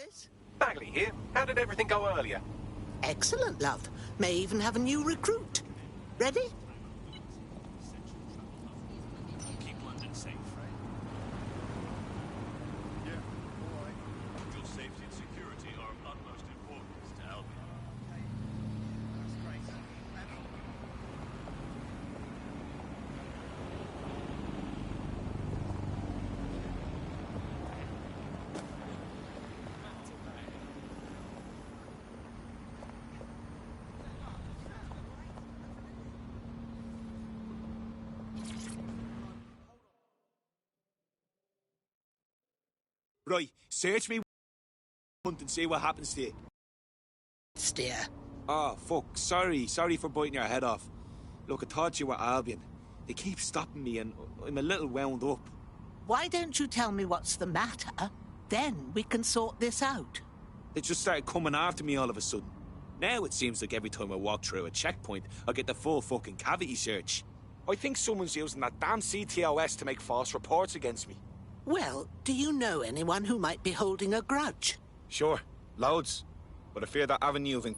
this? Bagley here. How did everything go earlier? Excellent, love. May even have a new recruit. Ready? Keep London safe, right? Yeah, all right. Your safety and security are of utmost importance to Albion. That's great. Right, search me and see what happens to you. Steer. Oh, fuck. Sorry for biting your head off. Look, I thought you were Albion. They keep stopping me and I'm a little wound up. Why don't you tell me what's the matter? Then we can sort this out. They just started coming after me all of a sudden. Now it seems like every time I walk through a checkpoint, I get the full fucking cavity search. I think someone's using that damn CTOS to make false reports against me. Well, do you know anyone who might be holding a grudge? Sure, loads. But I fear that avenue of...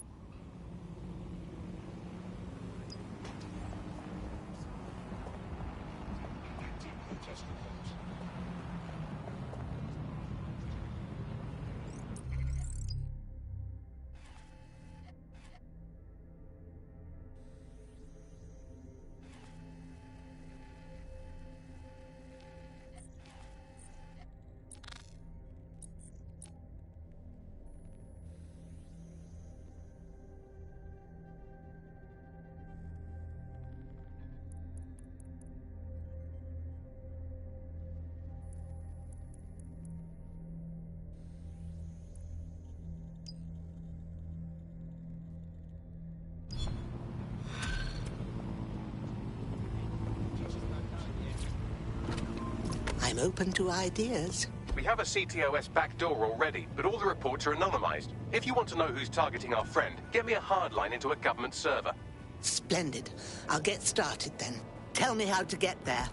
I'm open to ideas. We have a CTOS backdoor already, but all the reports are anonymized. If you want to know who's targeting our friend, get me a hard line into a government server. Splendid. I'll get started then. Tell me how to get there.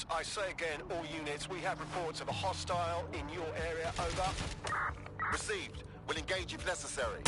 I say again, all units, we have reports of a hostile in your area, over. Received. We'll engage if necessary.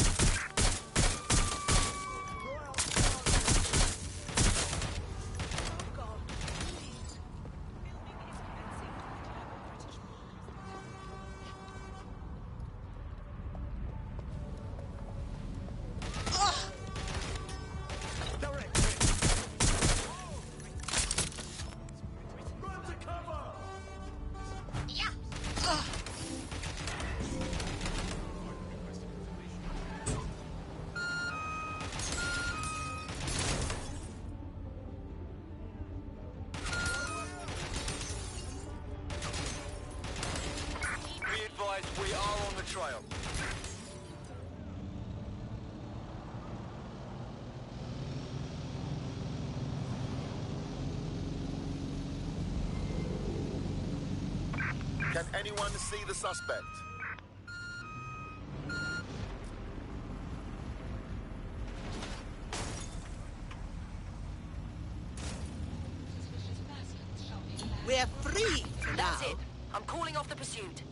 We are on the trail. Can anyone see the suspect? We're free for now. That's it. I'm calling off the pursuit.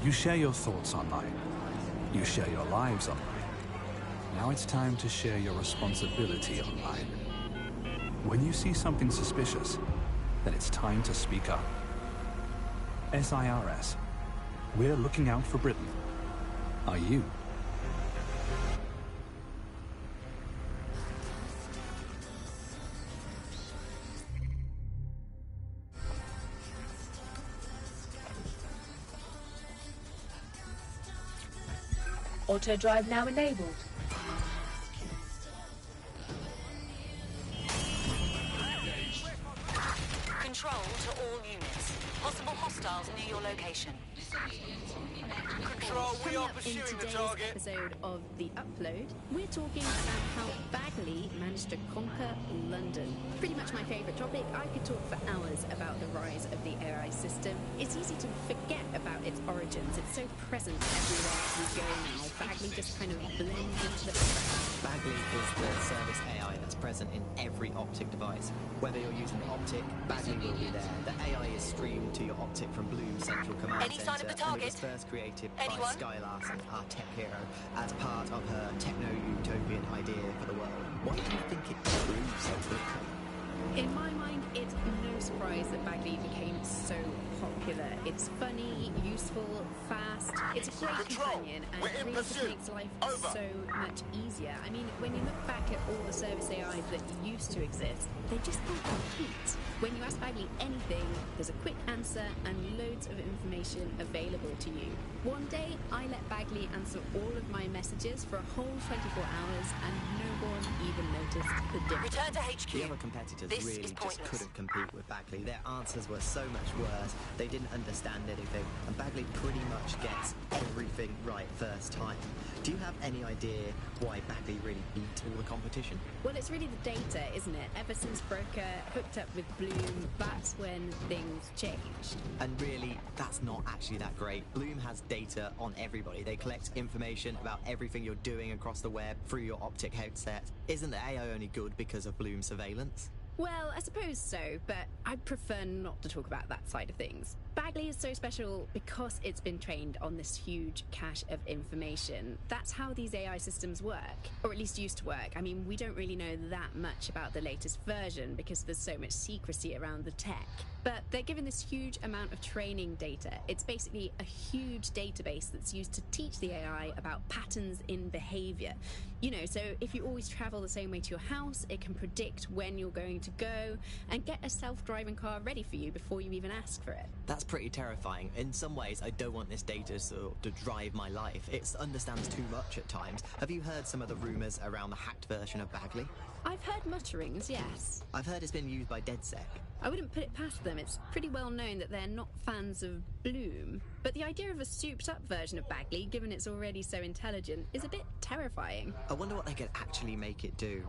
You share your thoughts online. You share your lives online. Now it's time to share your responsibility online. When you see something suspicious, then it's time to speak up. SIRS. We're looking out for Britain. Are you? Auto drive now enabled. Control to all units. Possible hostiles near your location. Control, we are In pursuing the today's target. episode of The Upload, we're talking about how Bagley managed to conquer London. Pretty much my favourite topic. I could talk for hours about the rise of the AI system. It's easy to forget about its origins. It's so present everywhere we go now. Bagley just kind of blends into the background. Bagley is the service AI that's present in every optic device. Whether you're using the optic, Bagley will be there. The AI is streamed to your optic from Bloom's central command Any sign of the center, and it was target? first created Anyone? by Sky Larson, our tech hero, as part of her techno-utopian idea for the world. Why do you think it grew so quickly? In my mind, it's no surprise that Bagley became so popular. It's funny, useful, fast. It's a great Control, companion, and we're it in really just pursuit. makes life Over. so much easier. I mean, when you look back at all the service AIs that used to exist, they just don't compete. When you ask Bagley anything, there's a quick answer and loads of information available to you. One day, I let Bagley answer all of my messages for a whole 24 hours, and no one even noticed the difference. Return to HQ. The other competitors This really is just pointless. couldn't compete with Bagley. Their answers were so much worse. They didn't understand anything, and Bagley pretty much gets everything right first time. Do you have any idea why Bagley really beat all the competition? Well, it's really the data, isn't it? Ever since Broker hooked up with Bloom, that's when things changed. And really, that's not actually that great. Bloom has data on everybody. They collect information about everything you're doing across the web through your optic headset. Isn't the AI only good because of Bloom's surveillance? Well, I suppose so, but I'd prefer not to talk about that side of things. Bagley is so special because it's been trained on this huge cache of information. That's how these AI systems work, or at least used to work. I mean, we don't really know that much about the latest version because there's so much secrecy around the tech. But they're given this huge amount of training data. It's basically a huge database that's used to teach the AI about patterns in behavior. You know, so if you always travel the same way to your house, it can predict when you're going to go and get a self-driving car ready for you before you even ask for it. That's pretty terrifying. In some ways, I don't want this data to drive my life. It understands too much at times. Have you heard some of the rumours around the hacked version of Bagley? I've heard mutterings, yes. I've heard it's been used by DedSec. I wouldn't put it past them. It's pretty well known that they're not fans of Bloom. But the idea of a souped-up version of Bagley, given it's already so intelligent, is a bit terrifying. I wonder what they could actually make it do.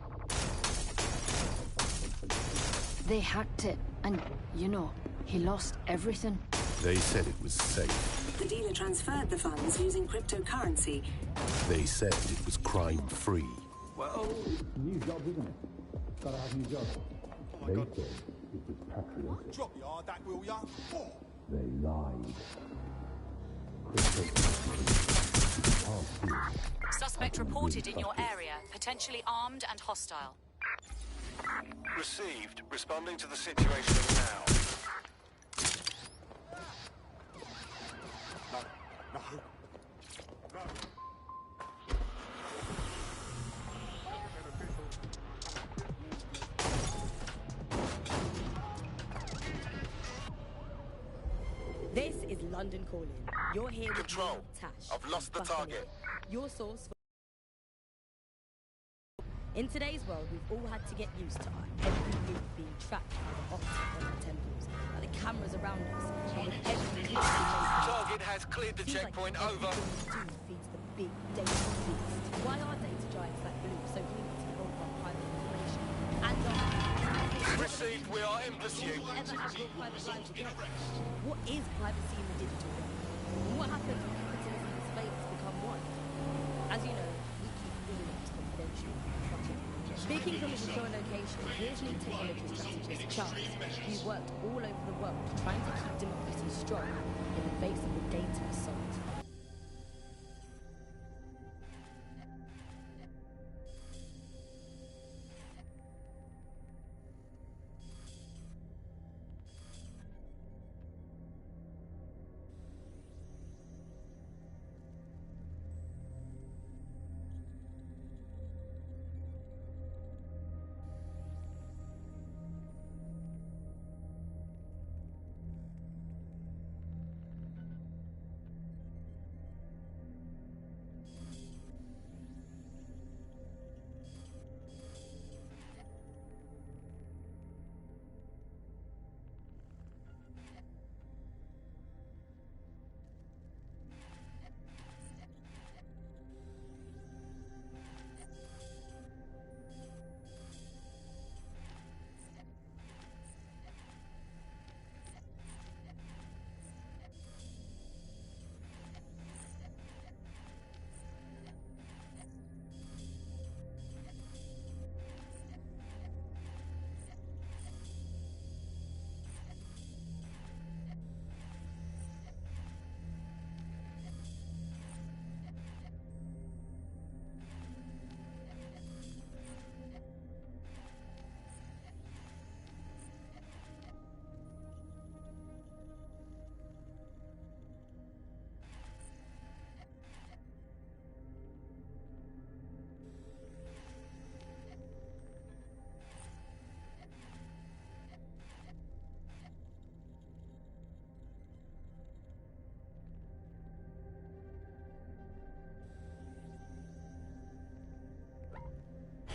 They hacked it, and, you know, he lost everything. They said it was safe. The dealer transferred the funds using cryptocurrency. They said it was crime-free. Well, new job, isn't it? Gotta have new job. Oh my God. Said it was patriotic. Drop your that will ya? Oh. They lied. Suspect reported in your area, potentially armed and hostile. Received. Responding to the situation now. No. This is London Calling. You're here with Control. me, Tash. I've lost the Buckingham, target. Your source for... In today's world, we've all had to get used to our every move being tracked by the optic on our temples, by the cameras around us, and with every Target has cleared the checkpoint. Over. Everything we do feeds the big data beast. Why are data giants like Blue so keen to hold our private information? And Received. We are in pursuit. ever have your private lives again? What is privacy in the digital world? And what happens when capitalism and space become one? As you know, we keep all of this confidential. Speaking from a secure location, here's lead technology strategist Charles, who's worked all over the world trying to keep democracy strong in the face of the data assault.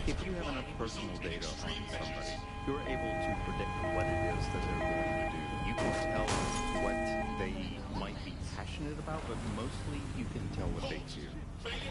If you have enough personal data on somebody, you're able to predict what it is that they're going to do. You can tell what they might be passionate about, but mostly you can tell what they fear.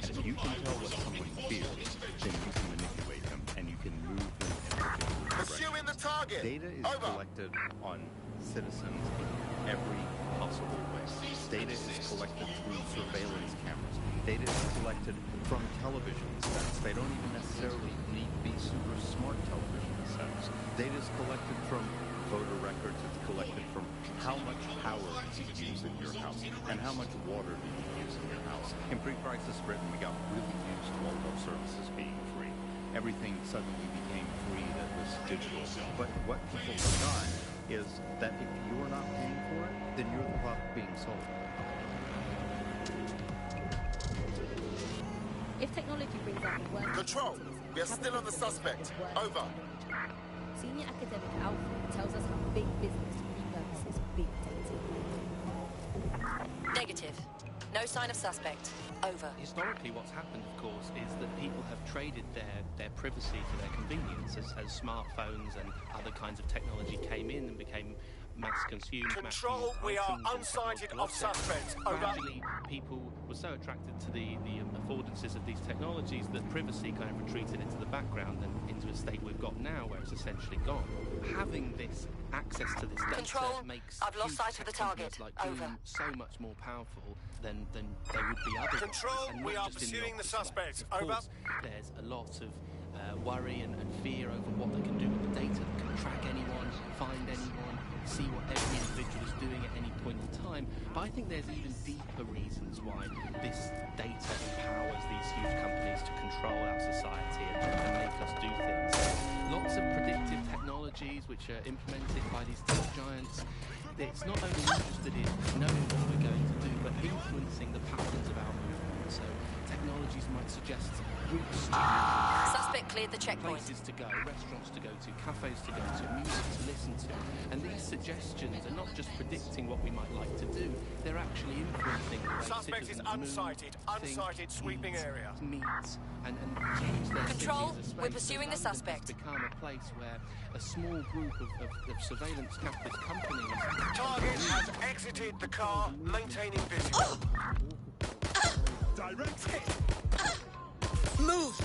And if you can tell what someone fears, then you can manipulate them and you can move them in a particular direction. Pursuing the target. Data is collected on citizens in every possible way. Data is collected through surveillance cameras. Data is collected from television sets. They don't even necessarily need to be super smart television sets. Data is collected from voter records. It's collected from how much power do you use in your house and how much water do you use in your house. In pre-crisis Britain, we got really used to all of our services being free. Everything suddenly became free that was digital. But what people forgot is that if you're not paying for it, then you're the product being sold. If technology brings out the worst... Control, we are still on the suspect. Over. Senior academic Alfred tells us how big business repurposes big data. Negative. No sign of suspect. Over. Historically, what's happened, of course, is that people have traded their privacy for their convenience as smartphones and other kinds of technology came in and became mass consumed. Control, we are unsighted of suspect. Over. Gradually, people were so attracted to the affordances of these technologies that privacy kind of retreated into the background and into a state we've got now where it's essentially gone. Having this access to this data Control, makes I've lost sight of the target. like Over. Doom so much more powerful than they would be otherwise. Control, and we not are just in pursuing the office suspect. space. Of Over. course, there's a lot of worry and fear over what they can do with the data. They can track anyone, find anyone, see what every individual is doing at any point in time. But I think there's even deeper reasons why this data empowers these huge companies to control our society and make us do things. Lots of predictive technologies which are implemented by these tech giants. It's not only interested in knowing what we're going to do, but influencing the patterns of our movement. So technologies might suggest routes to Suspect cleared the checkpoint. places to go, restaurants to go to, cafes to go to, music to listen to. And these suggestions are not just predicting what we might like to do, they're actually influencing the way Suspect is citizens unsighted. move, Unsighted, think, sweeping eat, area. meet, and change their Control, cities. we're pursuing the suspect. It's become a place where a small group of surveillance capitalist companies... Target has exited the car, maintaining visual. Direct hit! Move!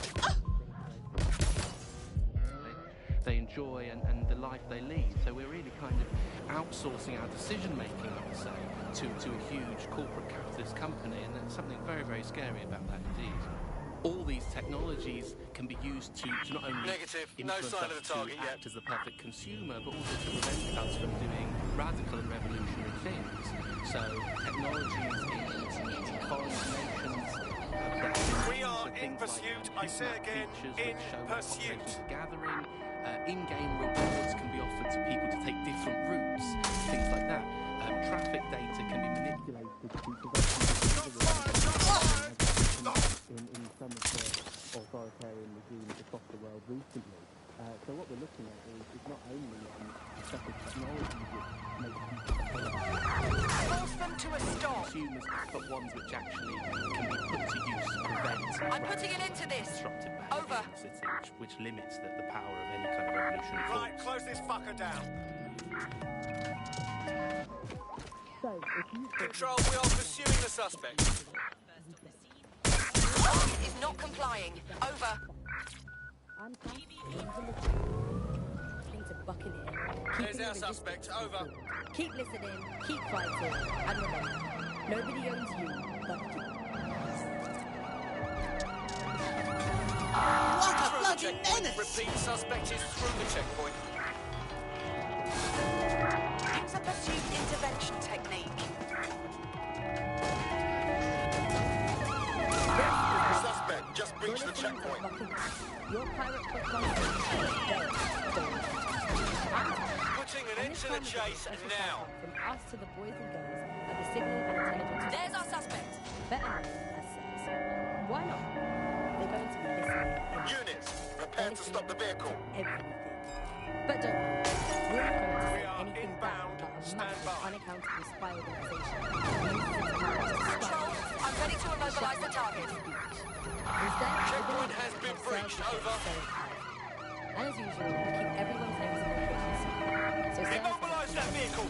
They enjoy and the life they lead. So we're really kind of outsourcing our decision-making, I would say, to a huge corporate capitalist company, and there's something very, very scary about that indeed. all these technologies can be used to not only Negative. No influence sign us of the target to yet. act as the perfect consumer, but also to prevent us from doing radical and revolutionary things. So technologies in foreign nations we are in pursuit. I say again, in pursuit. Gathering in-game rewards can be offered to people to take different routes, things like that. Traffic data can be manipulated to prevent in some of the authoritarian regimes across the world recently. So what we're looking at is not only a set of technologies which make people Force them to a stop. consumers, but ones which actually can be put to use to prevent. I'm putting an end to this. Disruptive Over. behaviour in the city, which limits the power of any kind of revolutionary force. Right, close this fucker down. Control, we are pursuing the suspect. Target is not complying. Over. There's our suspect. Over. Keep listening, keep fighting, and remember, nobody owns you but you. What a bloody menace! Repeat, suspect is through the checkpoint. Use a pursuit intervention technique. Suspect just breached the checkpoint. Your pirate contact Putting an end to the chase now. from us to the boys and girls at the signal and intelligence. There's our suspect. Better known as SARS. Why not? They're going to be listening. Units, prepare to stop the vehicle. Everything. But don't worry, we're not going to say are anything inbound. bad about a Stand massive, by. unaccountable spy organization. Control, I'm ready to immobilize the target. Checkpoint has been breached. Over. And as usual, we keep everyone's names and locations secret. So Immobilize that vehicle.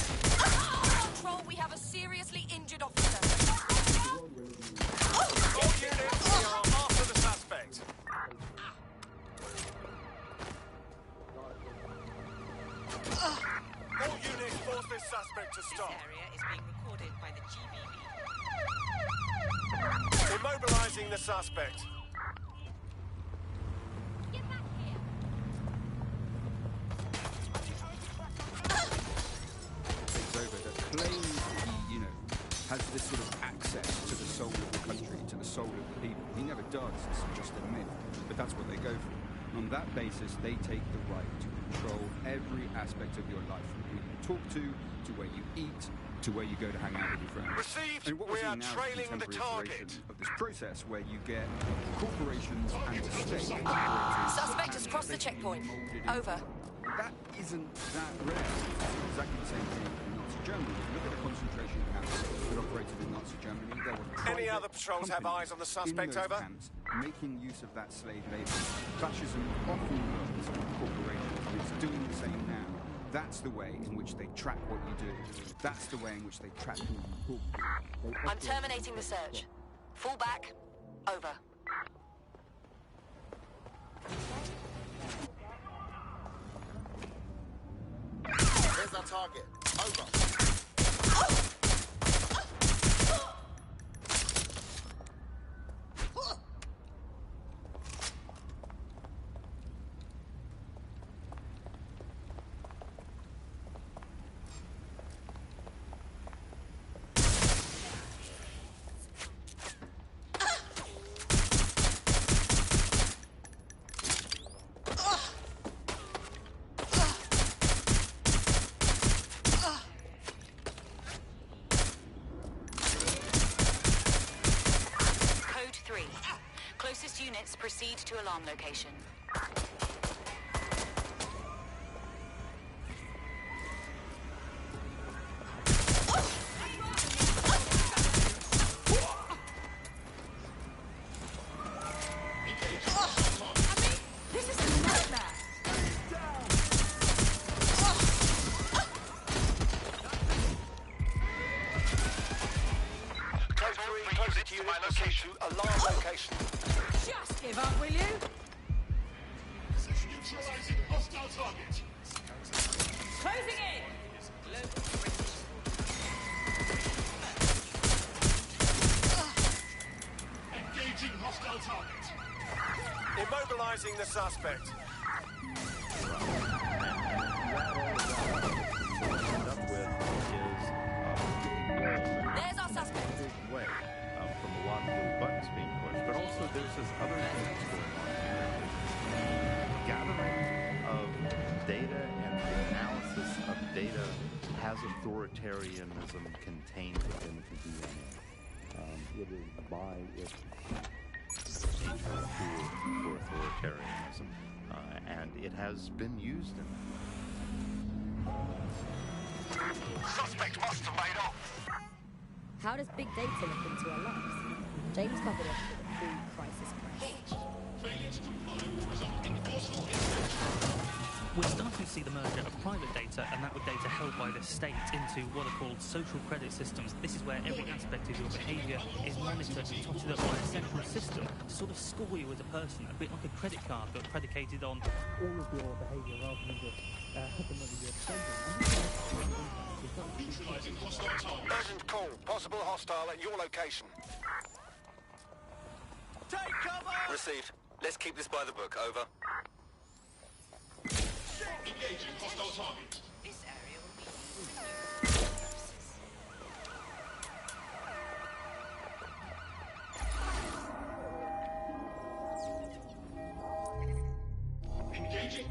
Control, we have a seriously injured officer. All units, we are after the suspect. All units, force this suspect to stop. area is being recorded by the GBB. Immobilizing the suspect. Takes over that claims he, has this sort of access to the soul of the country, to the soul of the people. He never does, it's just a myth, but that's what they go for. On that basis, they take the right to control every aspect of your life, from who you talk to where you eat, to where you go to hang out with your friends. Received. And what we're We are seeing now is trailing a the contemporary target. iteration of this process where you get corporations and state operators. Suspect has crossed the checkpoint. Over. That isn't that rare. It's exactly the same thing in Nazi Germany. Look at the concentration camps that operated in Nazi Germany. There were Any private other patrols have companies eyes on the suspect, in those over? camps making use of that slave labor. Fascism often works on corporations, and it's doing the same now. That's the way in which they track what you do. That's the way in which they track who you talk to. I'm terminating the search. Fall back. Over. There's our target. Over. Code 3. Closest units proceed to alarm location. This is a nightmare! Code 3, closest unit location. Alarm location. Just give up, will you? Neutralizing hostile target. Closing in! hostile target. Immobilizing the suspect. There's our suspect. Big way from a lot of little buttons being pushed, but also there's this other thing that's going on here. The gathering of data and the analysis of data has authoritarianism contained within the DNA. It is by its nature for authoritarianism, and it has been used in that. Suspect must have made off. How does big data look into our lives? James covered it with a pre-crisis crash. We're starting to see the merger of private data and that with data held by the state into what are called social credit systems. This is where every aspect of your behaviour is monitored and totted up by a central system to sort of score you as a person, a bit like a credit card but predicated on all of your behaviour rather than just the money you're spending. Neutralizing hostile target. Urgent call. Possible hostile at your location. Take cover! Received. Let's keep this by the book. Over. Engaging hostile target. This area will be used for new purposes. Engaging.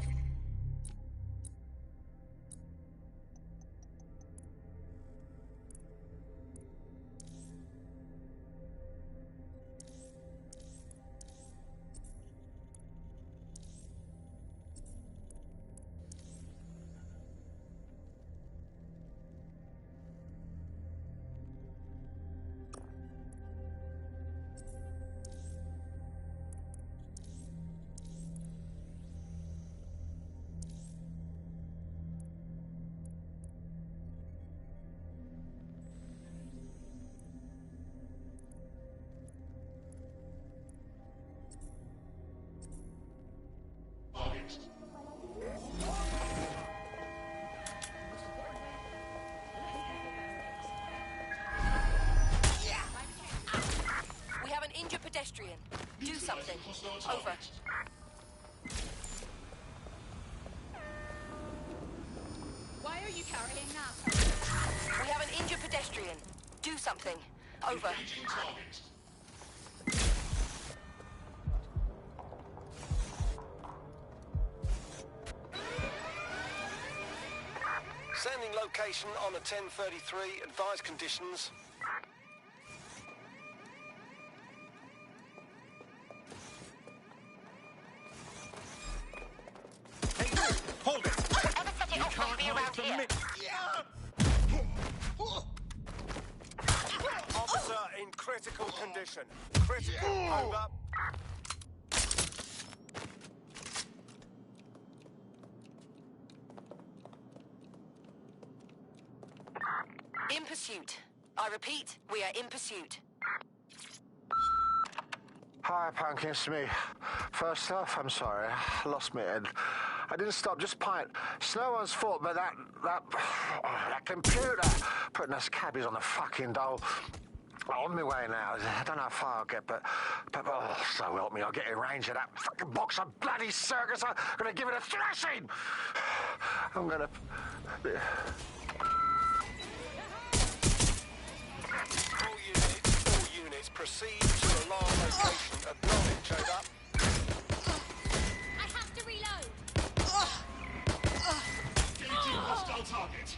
We have an injured pedestrian. Do something. Over. Why are you carrying that? We have an injured pedestrian. Do something. Over. Sending location on a 1033. Advised conditions. Hold it! Whoever set it off must be around here. Officer in critical condition. Critical. Over. In pursuit. I repeat, we are in pursuit. Hi, Pumpkin, it's me. First off, I'm sorry. I lost my head. I didn't stop, just pint. It's no one's fault, but that computer putting us cabbies on the fucking dole. On my way now. I don't know how far I'll get, but oh, so help me, I'll get in range of that fucking box of bloody circus. I'm gonna give it a thrashing. I'm gonna... All units, proceed to alarm location. Acknowledge, over. I have to reload. Engaging hostile target.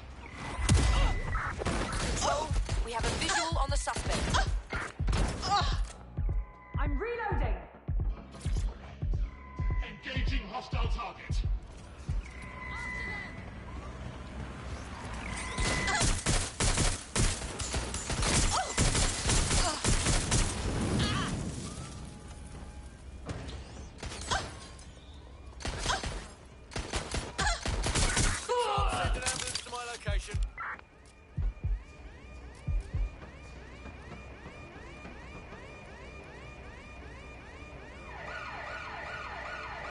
Control, we have a visual on the suspect.